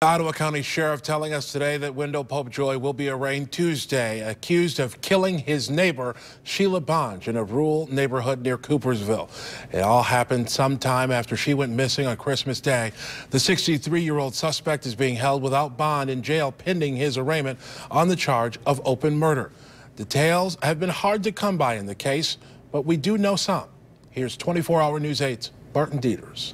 Ottawa County Sheriff telling us today that Wendell Popejoy will be arraigned Tuesday, accused of killing his neighbor, Sheila Bonge, in a rural neighborhood near Coopersville. It all happened sometime after she went missing on Christmas Day. The 63-year-old suspect is being held without bond in jail pending his arraignment on the charge of open murder. Details have been hard to come by in the case, but we do know some. Here's 24-Hour News 8's Barton Dieters.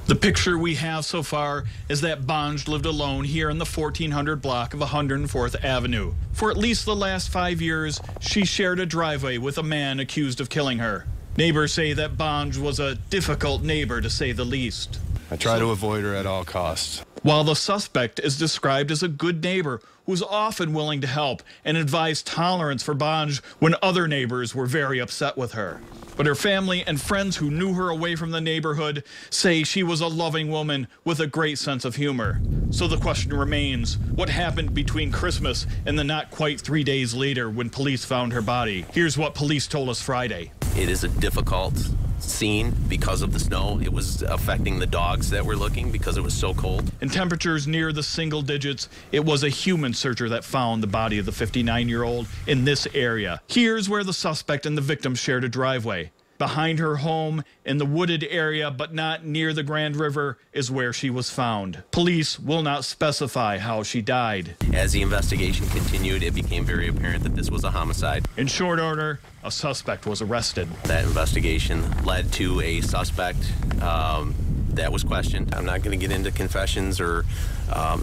The picture we have so far is that Bonge lived alone here in the 1400 block of 104th Avenue. For at least the last 5 years, she shared a driveway with a man accused of killing her. Neighbors say that Bonge was a difficult neighbor, to say the least. I try to avoid her at all costs. While the suspect is described as a good neighbor who's often willing to help and advised tolerance for Bonge when other neighbors were very upset with her. But her family and friends who knew her away from the neighborhood say she was a loving woman with a great sense of humor. So the question remains, what happened between Christmas and the not quite 3 days later when police found her body? Here's what police told us Friday. It is a difficult scene because of the snow. It was affecting the dogs that were looking because it was so cold. In temperatures near the single digits, it was a human searcher that found the body of the 59-year-old in this area. Here's where the suspect and the victim shared a driveway. Behind her home in the wooded area, but not near the Grand River, is where she was found. Police will not specify how she died. As the investigation continued, it became very apparent that this was a homicide. In short order, a suspect was arrested. That investigation led to a suspect that was questioned. I'm not going to get into confessions or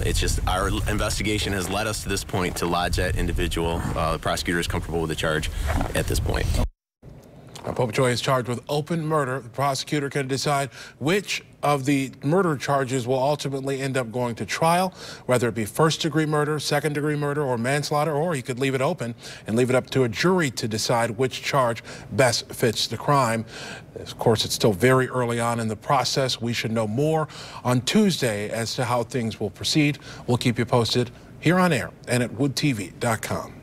it's just our investigation has led us to this point to lodge that individual. The prosecutor is comfortable with the charge at this point. Popejoy is charged with open murder. The prosecutor can decide which of the murder charges will ultimately end up going to trial, whether it be first-degree murder, second-degree murder, or manslaughter, or he could leave it open and leave it up to a jury to decide which charge best fits the crime. Of course, it's still very early on in the process. We should know more on Tuesday as to how things will proceed. We'll keep you posted here on air and at woodtv.com.